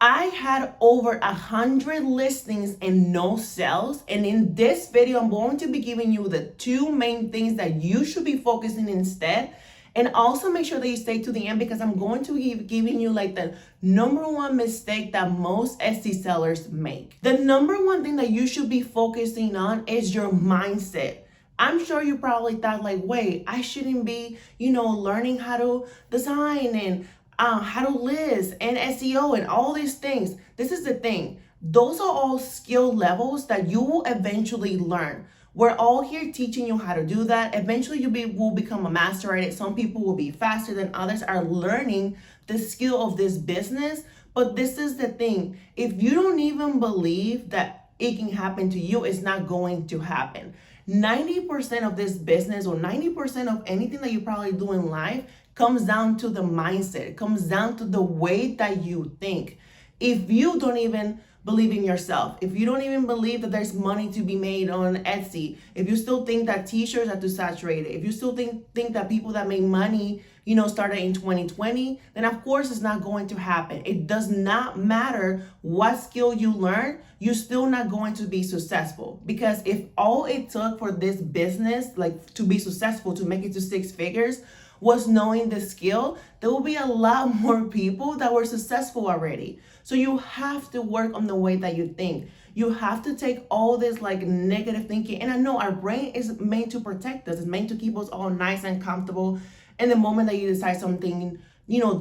I had over 100 listings and no sales. And in this video, I'm going to be giving you the two main things that you should be focusing instead. And also make sure that you stay to the end because I'm going to be giving you like the number one mistake that most Etsy sellers make. The number one thing that you should be focusing on is your mindset. I'm sure you probably thought like, wait, I shouldn't be, learning how to design and how to list and SEO and all these things. This is the thing. Those are all skill levels that you will eventually learn. We're all here teaching you how to do that. Eventually you will become a master at it. Some people will be faster than others are learning the skill of this business. But this is the thing. If you don't even believe that it can happen to you, it's not going to happen. 90% of this business or 90% of anything that you probably do in life comes down to the mindset. It comes down to the way that you think. If you don't even believe in yourself, if you don't even believe that there's money to be made on Etsy, if you still think that t-shirts are too saturated, if you still think that people that make money, started in 2020, then of course it's not going to happen. It does not matter what skill you learn, you're still not going to be successful. Because if all it took for this business, like to be successful, to make it to six figures, was knowing the skill, there will be a lot more people that were successful already. So you have to work on the way that you think. You have to take all this like negative thinking. And I know our brain is made to protect us. It's meant to keep us all nice and comfortable. And the moment that you decide something,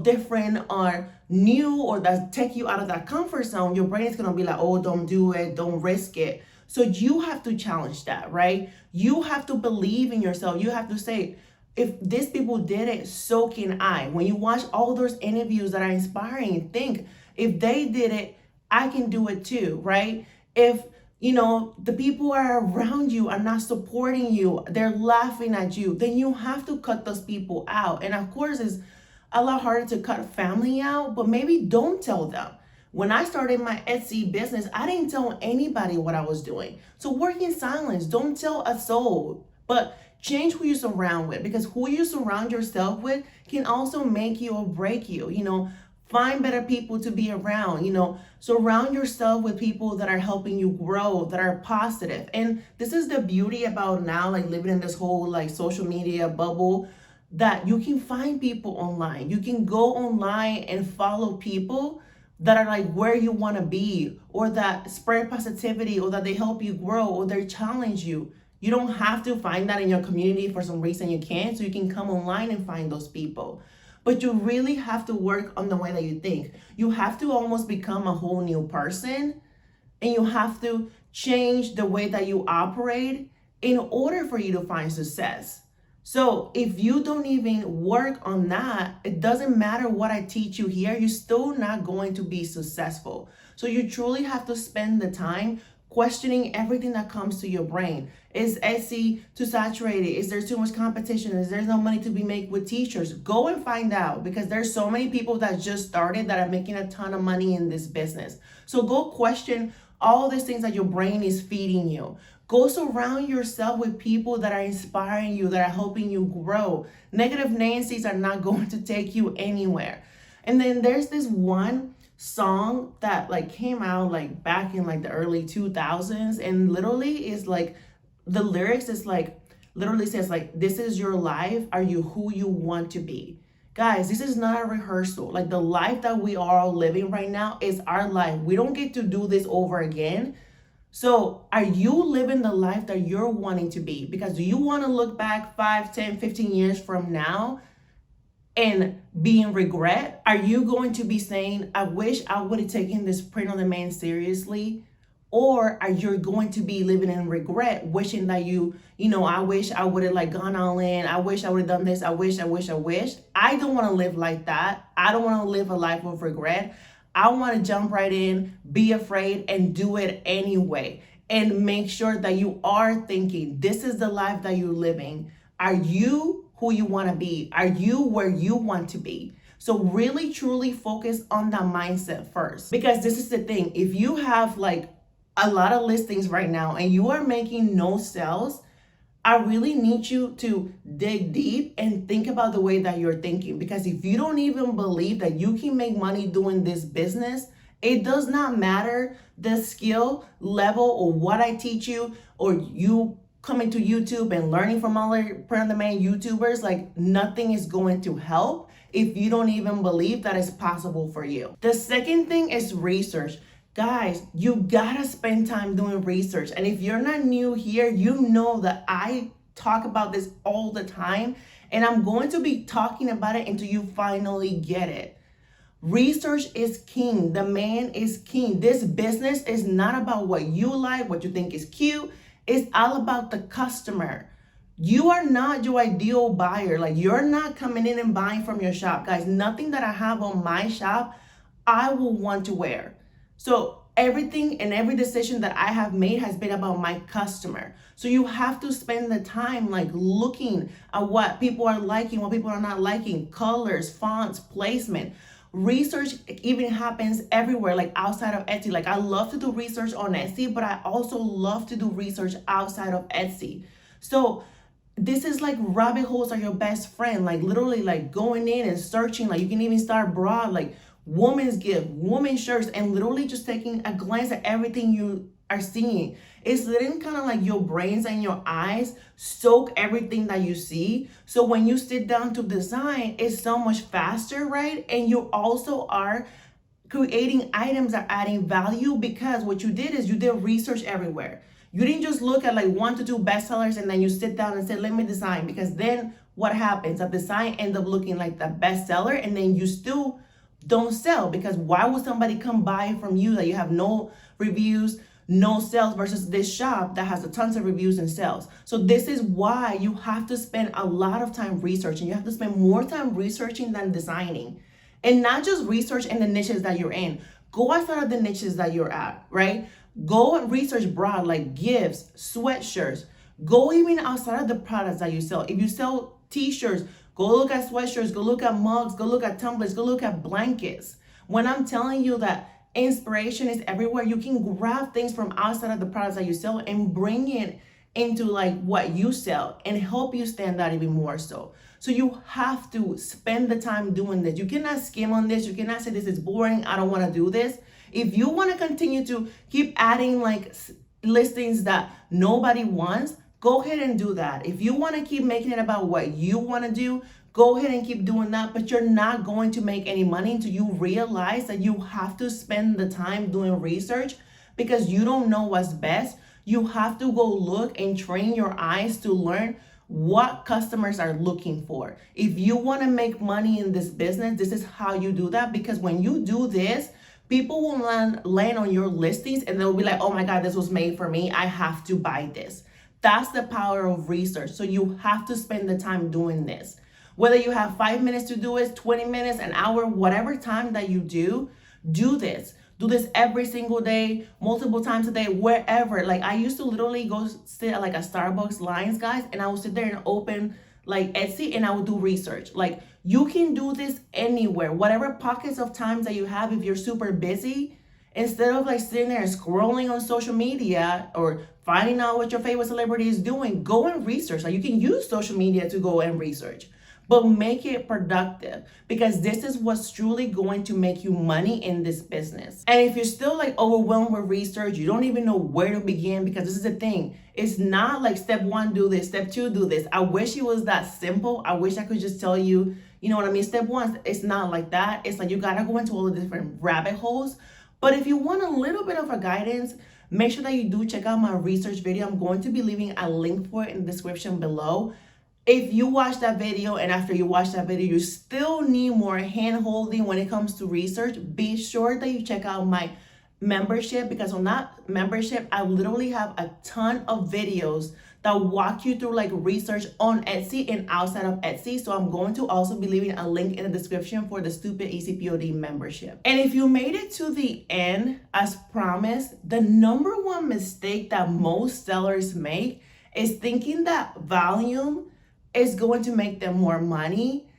different or new or that take you out of that comfort zone, your brain is gonna be like, oh, don't do it, don't risk it. So you have to challenge that, right? You have to believe in yourself. You have to say, if these people did it, so can I. When you watch all those interviews that are inspiring, think, if they did it, I can do it too, right? If, the people are around you are not supporting you, they're laughing at you, then you have to cut those people out. And of course, it's a lot harder to cut family out, but maybe don't tell them. When I started my Etsy business, I didn't tell anybody what I was doing. So work in silence, don't tell a soul, but change who you surround with, because who you surround yourself with can also make you or break you. Find better people to be around, surround yourself with people that are helping you grow, that are positive. And this is the beauty about now, like living in this whole like social media bubble, that you can find people online. You can go online and follow people that are like where you want to be, or that spread positivity, or that they help you grow, or they challenge you. You don't have to find that in your community. For some reason you can't, so you can come online and find those people. But you really have to work on the way that you think. You have to almost become a whole new person, and you have to change the way that you operate in order for you to find success. So if you don't even work on that, it doesn't matter what I teach you here, you're still not going to be successful. So you truly have to spend the time questioning everything that comes to your brain. Is Etsy too saturated? Is there too much competition? Is there no money to be made with t-shirts? Go and find out, because there's so many people that just started that are making a ton of money in this business. So go question all these things that your brain is feeding you. Go surround yourself with people that are inspiring you, that are helping you grow. Negative Nancy's are not going to take you anywhere. And then there's this one song that like came out like back in like the early 2000s, and literally is like, the lyrics is like, literally says like, this is your life, are you who you want to be? Guys, this is not a rehearsal. Like, the life that we are all living right now is our life. We don't get to do this over again. So are you living the life that you're wanting to be? Because do you want to look back 5, 10, 15 years from now and be in regret? Are you going to be saying, I wish I would have taken this print on demand seriously? Or are you going to be living in regret, wishing that I wish I would have like gone all in. I wish I would have done this. I wish. I don't want to live like that. I don't want to live a life of regret. I want to jump right in, be afraid, and do it anyway. And make sure that you are thinking, this is the life that you're living. Are you who you want to be? Are you where you want to be? So really, truly focus on that mindset first. Because this is the thing. If you have like a lot of listings right now and you are making no sales, I really need you to dig deep and think about the way that you're thinking. Because if you don't even believe that you can make money doing this business, It does not matter the skill level or what I teach you, or you coming to YouTube and learning from other print-on-demand YouTubers. Like, nothing is going to help if you don't even believe that it's possible for you. The second thing is research. Guys, you gotta spend time doing research. And if you're not new here, you know that I talk about this all the time, and I'm going to be talking about it until you finally get it. Research is king. The man is king. This business is not about what you like, what you think is cute. It's all about the customer. You are not your ideal buyer. Like, you're not coming in and buying from your shop. Guys, nothing that I have on my shop, I will want to wear. So everything and every decision that I have made has been about my customer. So you have to spend the time like looking at what people are liking, what people are not liking, colors, fonts, placement. Research even happens everywhere, like outside of Etsy. Like, I love to do research on Etsy, but I also love to do research outside of Etsy. So this is like, rabbit holes are your best friend. Like, literally, like going in and searching. Like, you can even start broad, like women's gift, women's shirts, and literally just taking a glance at everything you are seeing. It's letting kind of like your brains and your eyes soak everything that you see. So when you sit down to design, it's so much faster, right? And you also are creating items that are adding value, because what you did is you did research everywhere. You didn't just look at like 1 to 2 bestsellers and then you sit down and say, let me design, because then what happens? A design ends up looking like the bestseller, and then you still don't sell, because why would somebody come buy from you that you have no reviews, no sales, versus this shop that has a tons of reviews and sales? So this is why you have to spend a lot of time researching. You have to spend more time researching than designing, and not just research in the niches that you're in. Go outside of the niches that you're at, right? Go and research broad, like gifts, sweatshirts. Go even outside of the products that you sell. If you sell t-shirts, go look at sweatshirts, go look at mugs, go look at templates, go look at blankets. When I'm telling you that inspiration is everywhere, you can grab things from outside of the products that you sell and bring it into like what you sell and help you stand out even more so. So you have to spend the time doing this. You cannot skim on this. You cannot say this is boring, I don't want to do this. If you want to continue to keep adding like listings that nobody wants, go ahead and do that. If you want to keep making it about what you want to do, go ahead and keep doing that. But you're not going to make any money until you realize that you have to spend the time doing research, because you don't know what's best. You have to go look and train your eyes to learn what customers are looking for. If you want to make money in this business, this is how you do that. Because when you do this, people will land on your listings and they'll be like, oh my God, this was made for me. I have to buy this. That's the power of research. So you have to spend the time doing this. Whether you have 5 minutes to do it, 20 minutes, an hour, whatever time that you do this. Do this every single day, multiple times a day, wherever. Like, I used to literally go sit at like a Starbucks lines, guys, and I would sit there and open like Etsy and I would do research. Like, you can do this anywhere, whatever pockets of times that you have. If you're super busy, instead of like sitting there and scrolling on social media or finding out what your favorite celebrity is doing, go and research. Like, you can use social media to go and research, but make it productive, because this is what's truly going to make you money in this business. And if you're still like overwhelmed with research, you don't even know where to begin, because this is the thing. It's not like step 1, do this, step 2, do this. I wish it was that simple. I wish I could just tell you, you know what I mean? Step 1, it's not like that. It's like you gotta go into all the different rabbit holes. But if you want a little bit of a guidance, make sure that you do check out my research video. I'm going to be leaving a link for it in the description below. If you watch that video and after you watch that video, you still need more hand holding when it comes to research, be sure that you check out my membership, because on that membership, I literally have a ton of videos that walk you through like research on Etsy and outside of Etsy. So I'm going to also be leaving a link in the description for the Stupid Easy POD membership. And if you made it to the end, as promised, the number one mistake that most sellers make is thinking that volume is going to make them more money.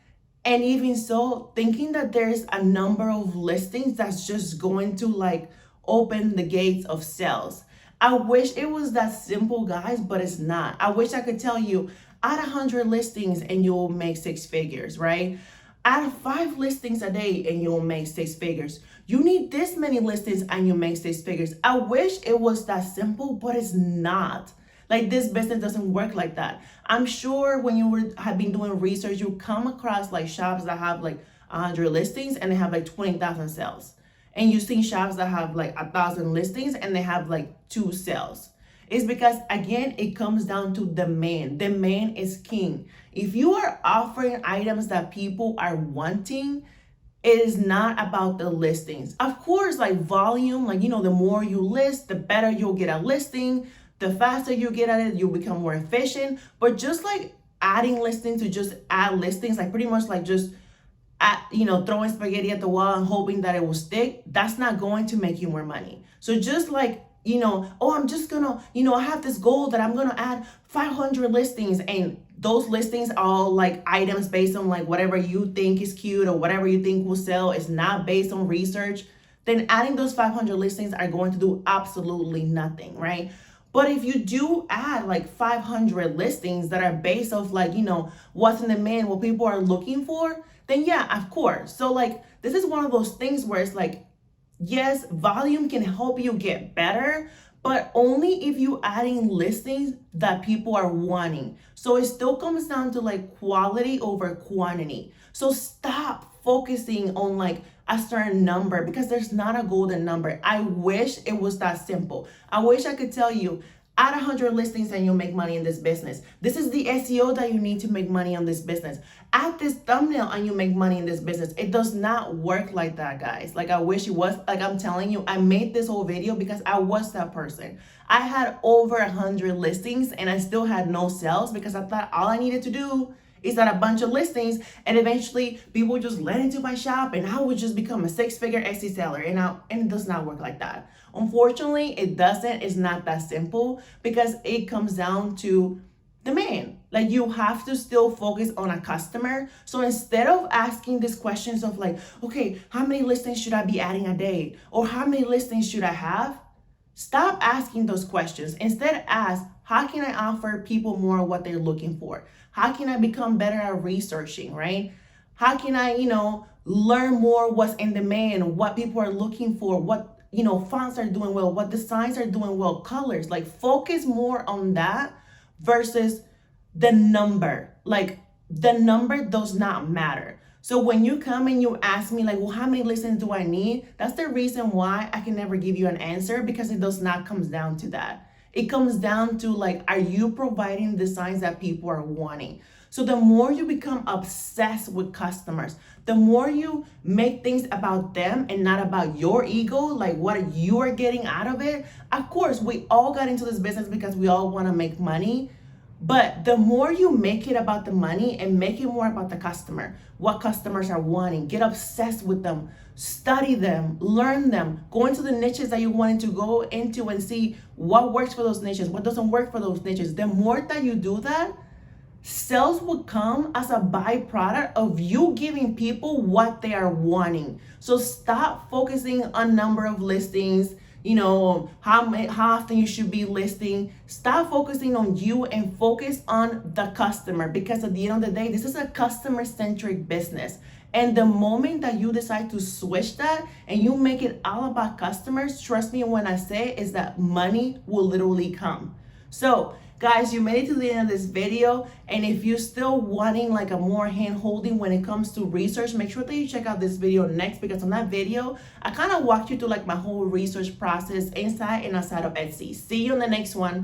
And even so, thinking that there's a number of listings that's just going to like open the gates of sales. I wish it was that simple, guys, but it's not. I wish I could tell you, add 100 listings and you'll make 6 figures, right? Add 5 listings a day and you'll make 6 figures. You need this many listings and you make 6 figures. I wish it was that simple, but it's not. Like, this business doesn't work like that. I'm sure when you have been doing research, you come across like shops that have like 100 listings and they have like 20,000 sales. And you've seen shops that have like 1,000 listings and they have like 2 sales. It's because, again, it comes down to demand. Demand is king. If you are offering items that people are wanting, it is not about the listings. Of course, like volume, like, the more you list, the better you'll get a listing. The faster you get at it, you'll become more efficient. But just like adding listings to just add listings, like pretty much like just throwing spaghetti at the wall and hoping that it will stick, that's not going to make you more money. So just like, I'm just gonna, I have this goal that I'm gonna add 500 listings, and those listings are all like items based on like whatever you think is cute or whatever you think will sell. It's not based on research. Then adding those 500 listings are going to do absolutely nothing, right? But if you do add like 500 listings that are based off like, what's in demand, what people are looking for, then yeah, of course. So like, this is one of those things where it's like, yes, volume can help you get better, but only if you adding listings that people are wanting. So it still comes down to like quality over quantity. So stop focusing on like a certain number, because there's not a golden number. I wish it was that simple. I wish I could tell you, add 100 listings and you'll make money in this business. This is the SEO that you need to make money on this business. Add this thumbnail and you make money in this business. It does not work like that, guys. Like, I wish it was. Like, I'm telling you, I made this whole video because I was that person. I had over 100 listings and I still had no sales because I thought all I needed to do is add a bunch of listings, and eventually people would just let into my shop and I would just become a 6-figure Etsy seller. And it does not work like that. Unfortunately, it doesn't. It's not that simple, because it comes down to demand. Like, you have to still focus on a customer. So instead of asking these questions of like, okay, how many listings should I be adding a day? Or how many listings should I have? Stop asking those questions. Instead, ask, how can I offer people more of what they're looking for? How can I become better at researching, right? How can I, learn more what's in demand, what people are looking for, what, fonts are doing well, what designs are doing well, colors. Like, focus more on that versus the number. Like, the number does not matter. So when you come and you ask me like, well, how many listings do I need? That's the reason why I can never give you an answer, because it does not come down to that. It comes down to like, are you providing designs that people are wanting? So the more you become obsessed with customers, the more you make things about them and not about your ego, like what you are getting out of it. Of course, we all got into this business because we all want to make money. But the more you make it about the money and make it more about the customer, what customers are wanting, get obsessed with them, study them, learn them, go into the niches that you wanted to go into and see what works for those niches, what doesn't work for those niches. The more that you do that, sales will come as a byproduct of you giving people what they are wanting. So stop focusing on number of listings, how often you should be listing. Stop focusing on you and focus on the customer, because at the end of the day, this is a customer-centric business. And the moment that you decide to switch that and you make it all about customers, trust me when I say is that money will literally come. So guys, you made it to the end of this video, and if you're still wanting like a more hand-holding when it comes to research, make sure that you check out this video next, because on that video, I kind of walked you through like my whole research process inside and outside of Etsy. See you on the next one.